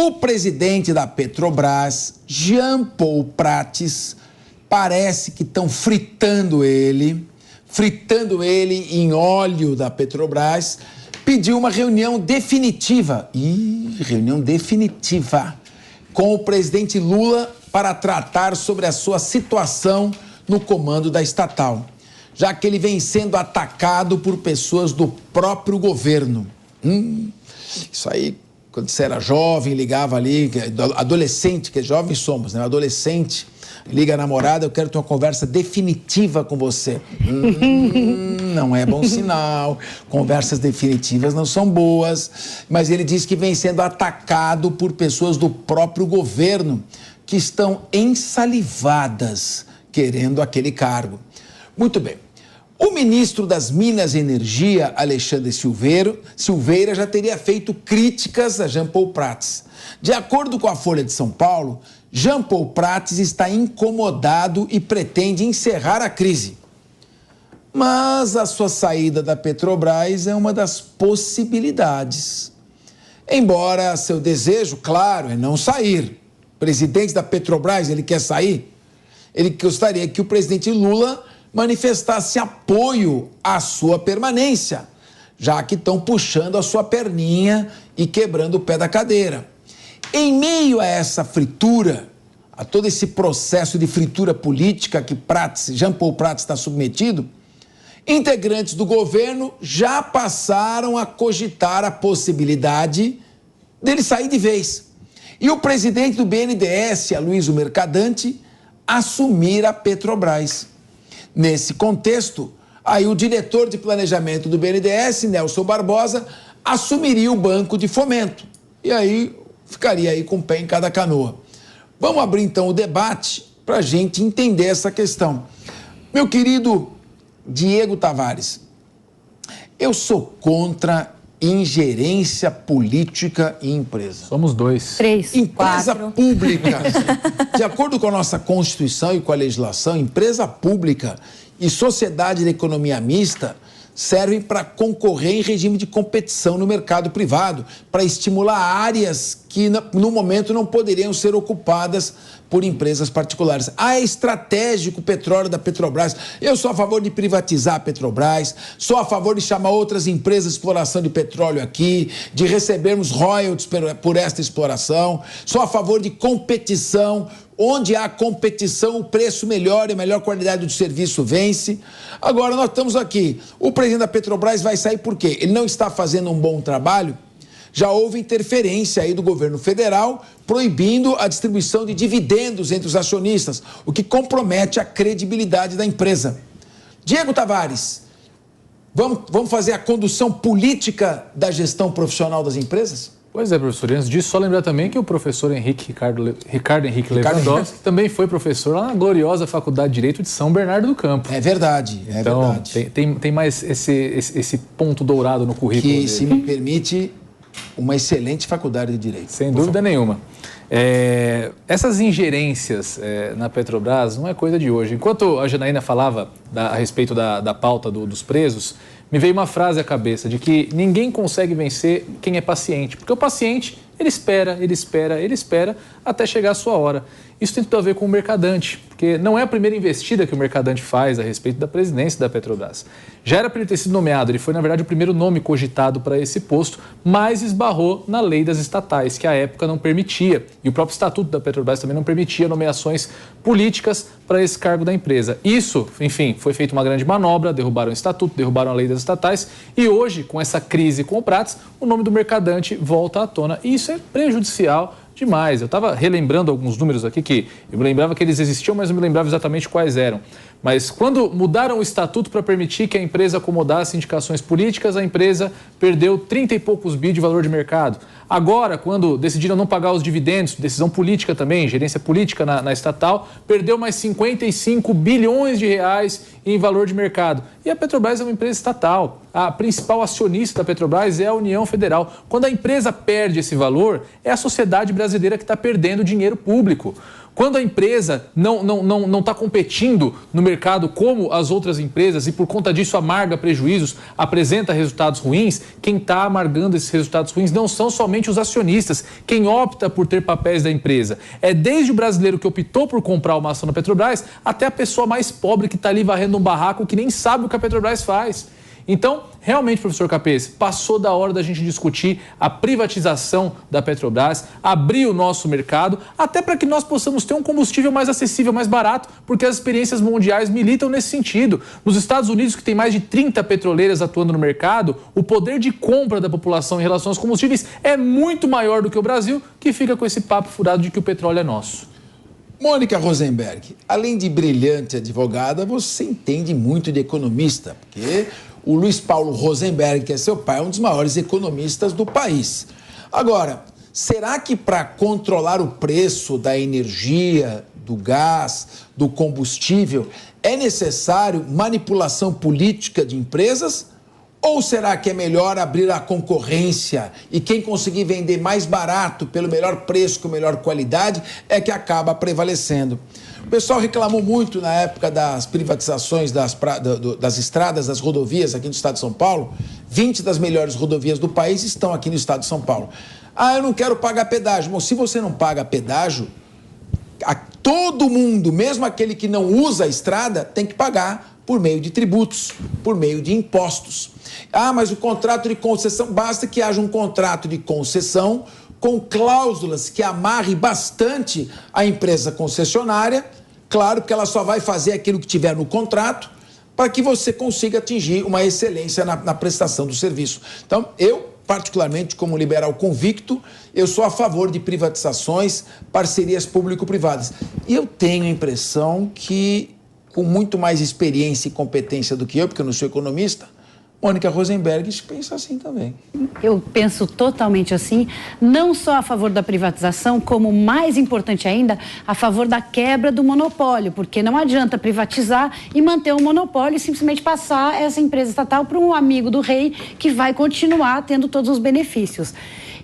O presidente da Petrobras, Jean Paul Prats, parece que estão fritando ele em óleo da Petrobras, pediu uma reunião definitiva, com o presidente Lula para tratar sobre a sua situação no comando da estatal, já que ele vem sendo atacado por pessoas do próprio governo. Isso aí, quando você era jovem, ligava ali, adolescente, que jovens somos, né? Adolescente, liga a namorada, eu quero ter uma conversa definitiva com você. Não é bom sinal, conversas definitivas não são boas, mas ele diz que vem sendo atacado por pessoas do próprio governo que estão ensalivadas querendo aquele cargo. Muito bem. O ministro das Minas e Energia, Alexandre Silveira, já teria feito críticas a Jean Paul Prats. De acordo com a Folha de São Paulo, Jean Paul Prats está incomodado e pretende encerrar a crise. Mas a sua saída da Petrobras é uma das possibilidades. Embora seu desejo, claro, é não sair. O presidente da Petrobras, ele quer sair. Ele gostaria que o presidente Lula manifestasse apoio à sua permanência, já que estão puxando a sua perninha e quebrando o pé da cadeira. Em meio a essa fritura, a todo esse processo de fritura política que Jean Paul Prats está submetido, integrantes do governo já passaram a cogitar a possibilidade dele sair de vez. E o presidente do BNDES, Aloysio Mercadante, assumir a Petrobras. Nesse contexto, aí o diretor de planejamento do BNDES, Nelson Barbosa, assumiria o Banco de Fomento. E aí ficaria aí com o pé em cada canoa. Vamos abrir então o debate para a gente entender essa questão. Meu querido Diego Tavares, eu sou contra ingerência política em empresa. Somos 2. 3, Empresa 4. pública. De acordo com a nossa Constituição e com a legislação, empresa pública e sociedade de economia mista servem para concorrer em regime de competição no mercado privado, para estimular áreas que no momento não poderiam ser ocupadas por empresas particulares. É estratégico o petróleo da Petrobras. Eu sou a favor de privatizar a Petrobras, sou a favor de chamar outras empresas de exploração de petróleo aqui, de recebermos royalties por esta exploração, sou a favor de competição. Onde há competição, o preço melhora e a melhor qualidade do serviço vence. Agora, nós estamos aqui. O presidente da Petrobras vai sair por quê? Ele não está fazendo um bom trabalho? Já houve interferência aí do governo federal proibindo a distribuição de dividendos entre os acionistas, o que compromete a credibilidade da empresa. Diego Tavares, vamos fazer a condução política da gestão profissional das empresas? Pois é, professor. E antes disso, só lembrar também que o professor Ricardo Henrique Lewandowski também foi professor lá na gloriosa Faculdade de Direito de São Bernardo do Campo. É verdade, é então, verdade. Tem mais esse ponto dourado no currículo que, dele. se me permite, uma excelente faculdade de Direito. Sem dúvida nenhuma. Essas ingerências na Petrobras não é coisa de hoje. Enquanto a Janaína falava a respeito da pauta dos presos, me veio uma frase à cabeça de que ninguém consegue vencer quem é paciente. Porque o paciente, ele espera até chegar a sua hora. Isso tem tudo a ver com o Mercadante, porque não é a primeira investida que o Mercadante faz a respeito da presidência da Petrobras. Já era para ele ter sido nomeado, ele foi, na verdade, o primeiro nome cogitado para esse posto, mas esbarrou na lei das estatais, que à época não permitia. E o próprio estatuto da Petrobras também não permitia nomeações políticas para esse cargo da empresa. Isso, enfim, foi feita uma grande manobra, derrubaram o estatuto, derrubaram a lei das estatais, e hoje, com essa crise com o Prats, o nome do Mercadante volta à tona. E isso é prejudicial demais. Eu estava relembrando alguns números aqui que eu me lembrava que eles existiam, mas não me lembrava exatamente quais eram. Mas quando mudaram o estatuto para permitir que a empresa acomodasse indicações políticas, a empresa perdeu 30 e poucos bi de valor de mercado. Agora, quando decidiram não pagar os dividendos, decisão política também, gerência política na estatal, perdeu mais 55 bilhões de reais em valor de mercado. E a Petrobras é uma empresa estatal. A principal acionista da Petrobras é a União Federal. Quando a empresa perde esse valor, é a sociedade brasileira brasileira que está perdendo dinheiro público. Quando a empresa não está competindo no mercado como as outras empresas e por conta disso amarga prejuízos, apresenta resultados ruins, quem está amargando esses resultados ruins não são somente os acionistas, quem opta por ter papéis da empresa. É desde o brasileiro que optou por comprar uma ação na Petrobras até a pessoa mais pobre que está ali varrendo um barraco que nem sabe o que a Petrobras faz. Então, realmente, professor Capês, passou da hora da gente discutir a privatização da Petrobras, abrir o nosso mercado, até para que nós possamos ter um combustível mais acessível, mais barato, porque as experiências mundiais militam nesse sentido. Nos Estados Unidos, que tem mais de 30 petroleiras atuando no mercado, o poder de compra da população em relação aos combustíveis é muito maior do que o Brasil, que fica com esse papo furado de que o petróleo é nosso. Mônica Rosenberg, além de brilhante advogada, você entende muito de economista, porque o Luiz Paulo Rosenberg, que é seu pai, é um dos maiores economistas do país. Agora, será que para controlar o preço da energia, do gás, do combustível, é necessário manipulação política de empresas? Ou será que é melhor abrir a concorrência e quem conseguir vender mais barato, pelo melhor preço, com melhor qualidade, é que acaba prevalecendo? O pessoal reclamou muito na época das privatizações das estradas, das rodovias aqui no estado de São Paulo. 20 das melhores rodovias do país estão aqui no estado de São Paulo. Ah, eu não quero pagar pedágio. Bom, se você não paga pedágio, todo mundo, mesmo aquele que não usa a estrada, tem que pagar por meio de tributos, por meio de impostos. Ah, mas o contrato de concessão, basta que haja um contrato de concessão com cláusulas que amarre bastante a empresa concessionária. Claro que ela só vai fazer aquilo que tiver no contrato para que você consiga atingir uma excelência na prestação do serviço. Então, eu, particularmente como liberal convicto, eu sou a favor de privatizações, parcerias público-privadas. E eu tenho a impressão que, com muito mais experiência e competência do que eu, porque eu não sou economista, Mônica Rosenberg pensa assim também. Eu penso totalmente assim, não só a favor da privatização, como mais importante ainda, a favor da quebra do monopólio, porque não adianta privatizar e manter um monopólio e simplesmente passar essa empresa estatal para um amigo do rei que vai continuar tendo todos os benefícios.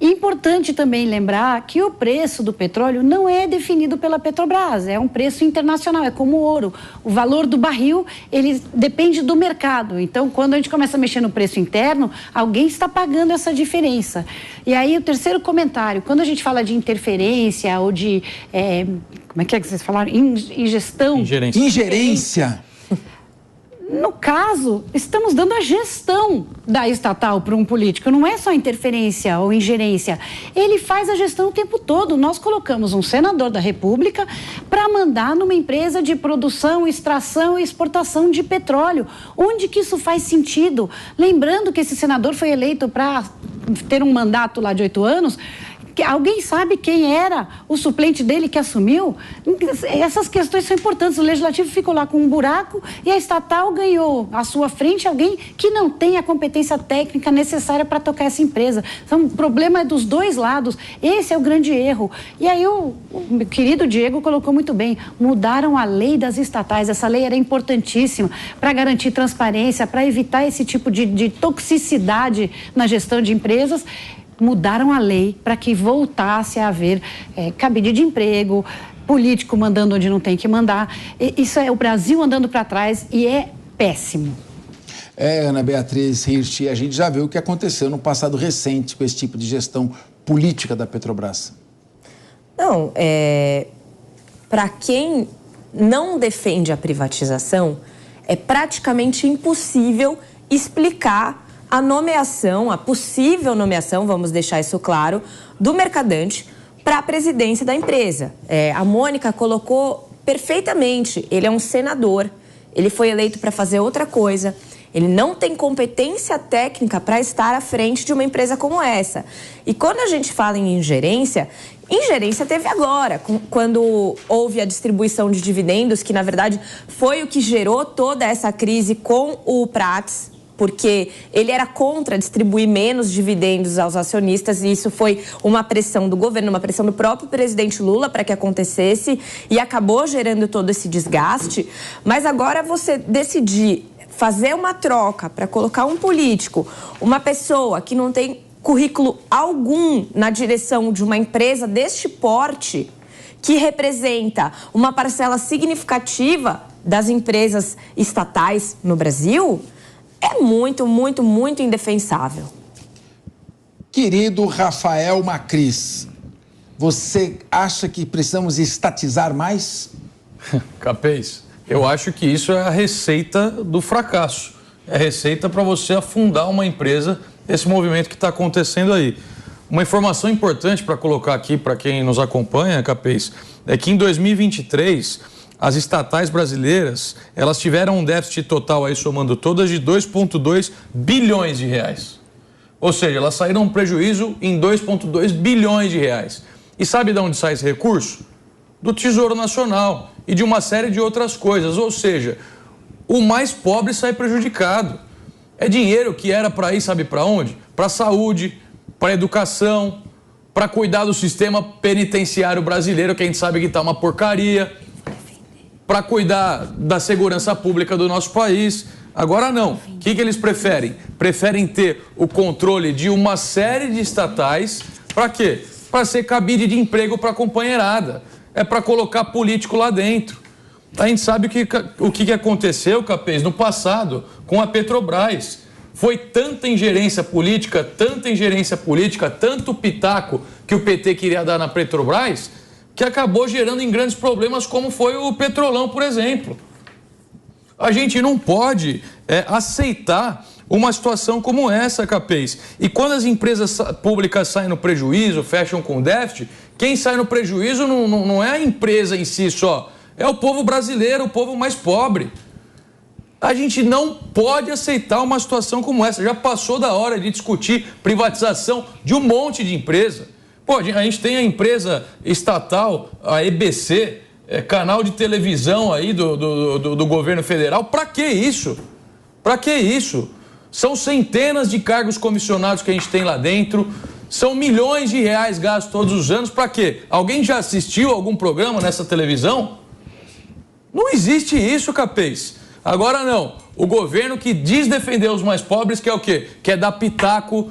Importante também lembrar que o preço do petróleo não é definido pela Petrobras, é um preço internacional, é como o ouro. O valor do barril, ele depende do mercado. Então, quando a gente começa a mexer no preço interno, alguém está pagando essa diferença. E aí, o terceiro comentário, quando a gente fala de interferência ou de, como é que vocês falaram? Ingestão. Ingerência. No caso, estamos dando a gestão da estatal para um político. Não é só interferência ou ingerência. Ele faz a gestão o tempo todo. Nós colocamos um senador da República para mandar numa empresa de produção, extração e exportação de petróleo. Onde que isso faz sentido? Lembrando que esse senador foi eleito para ter um mandato lá de 8 anos... Alguém sabe quem era o suplente dele que assumiu? Essas questões são importantes. O Legislativo ficou lá com um buraco e a estatal ganhou à sua frente alguém que não tem a competência técnica necessária para tocar essa empresa. Então, o problema é dos dois lados. Esse é o grande erro. E aí o meu querido Diego colocou muito bem. Mudaram a lei das estatais. Essa lei era importantíssima para garantir transparência, para evitar esse tipo de toxicidade na gestão de empresas. Mudaram a lei para que voltasse a haver cabide de emprego, político mandando onde não tem que mandar. Isso é o Brasil andando para trás e é péssimo. Ana Beatriz Hirsch, a gente já viu o que aconteceu no passado recente com esse tipo de gestão política da Petrobras. Não, para quem não defende a privatização, é praticamente impossível explicar a nomeação, a possível nomeação, vamos deixar isso claro, do mercadante para a presidência da empresa. A Mônica colocou perfeitamente, ele é um senador, ele foi eleito para fazer outra coisa, ele não tem competência técnica para estar à frente de uma empresa como essa. E quando a gente fala em ingerência teve agora, quando houve a distribuição de dividendos, que na verdade foi o que gerou toda essa crise com o Prats, porque ele era contra distribuir menos dividendos aos acionistas e isso foi uma pressão do governo, uma pressão do próprio presidente Lula para que acontecesse e acabou gerando todo esse desgaste. Mas agora você decidir fazer uma troca para colocar um político, uma pessoa que não tem currículo algum na direção de uma empresa deste porte, que representa uma parcela significativa das empresas estatais no Brasil, é muito, muito, muito indefensável. Querido Rafael Macris, você acha que precisamos estatizar mais? Capês, eu acho que isso é a receita do fracasso. É a receita para você afundar uma empresa, esse movimento que está acontecendo aí. Uma informação importante para colocar aqui para quem nos acompanha, Capês, é que em 2023, as estatais brasileiras, elas tiveram um déficit total aí, somando todas, de 2,2 bilhões de reais. Ou seja, elas saíram um prejuízo em 2,2 bilhões de reais. E sabe de onde sai esse recurso? Do Tesouro Nacional e de uma série de outras coisas. Ou seja, o mais pobre sai prejudicado. É dinheiro que era para ir, sabe para onde? Para a saúde, para a educação, para cuidar do sistema penitenciário brasileiro, que a gente sabe que está uma porcaria, para cuidar da segurança pública do nosso país. Agora não. O que eles preferem? Preferem ter o controle de uma série de estatais. Para quê? Para ser cabide de emprego para a companheirada. É para colocar político lá dentro. A gente sabe o que aconteceu, Capês, no passado com a Petrobras. Foi tanta ingerência política, tanto pitaco que o PT queria dar na Petrobras, que acabou gerando em grandes problemas, como foi o Petrolão, por exemplo. A gente não pode aceitar uma situação como essa, Capês. E quando as empresas públicas saem no prejuízo, fecham com déficit, quem sai no prejuízo não é a empresa em si só, é o povo brasileiro, o povo mais pobre. A gente não pode aceitar uma situação como essa. Já passou da hora de discutir privatização de um monte de empresa. Pô, a gente tem a empresa estatal, a EBC, canal de televisão aí do governo federal. Para que isso? Para que isso? São centenas de cargos comissionados que a gente tem lá dentro. São milhões de reais gastos todos os anos. Para quê? Alguém já assistiu algum programa nessa televisão? Não existe isso, Capês. Agora não. O governo que diz defender os mais pobres, que é o quê? Quer dar pitaco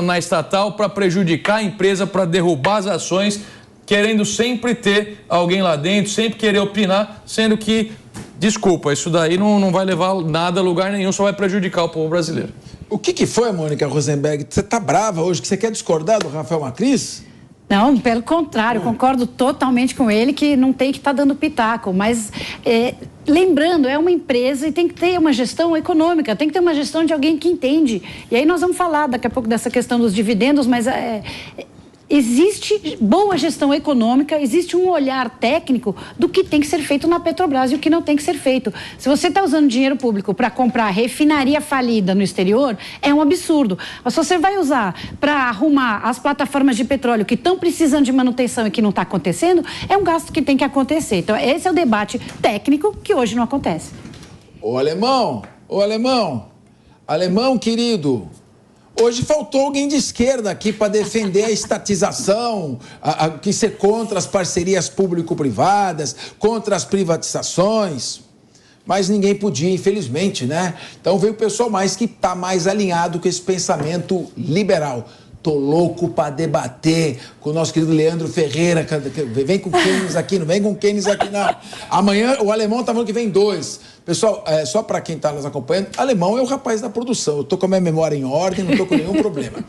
na estatal para prejudicar a empresa, para derrubar as ações, querendo sempre ter alguém lá dentro, sempre querer opinar, sendo que, desculpa, isso daí não vai levar nada a lugar nenhum, só vai prejudicar o povo brasileiro. O que foi, Mônica Rosenberg? Você está brava hoje, que você quer discordar do Rafael Macris? Não, pelo contrário, concordo totalmente com ele que não tem que estar dando pitaco, mas lembrando, é uma empresa e tem que ter uma gestão econômica, tem que ter uma gestão de alguém que entende. E aí nós vamos falar daqui a pouco dessa questão dos dividendos, mas existe boa gestão econômica, existe um olhar técnico do que tem que ser feito na Petrobras e o que não tem que ser feito. Se você está usando dinheiro público para comprar refinaria falida no exterior, é um absurdo. Mas se você vai usar para arrumar as plataformas de petróleo que estão precisando de manutenção e que não está acontecendo, é um gasto que tem que acontecer. Então, esse é o debate técnico que hoje não acontece. Ô, Alemão, querido, hoje faltou alguém de esquerda aqui para defender a estatização, que ser contra as parcerias público-privadas, contra as privatizações. Mas ninguém podia, infelizmente, né? Então veio o pessoal que está mais alinhado com esse pensamento liberal. Tô louco para debater com o nosso querido Leandro Ferreira. Vem com o Keynes aqui, não vem com o Keynes aqui, não. Amanhã o Alemão tá falando que vem 2. Pessoal, só para quem está nos acompanhando, Alemão é o rapaz da produção. Eu tô com a minha memória em ordem, não tô com nenhum problema.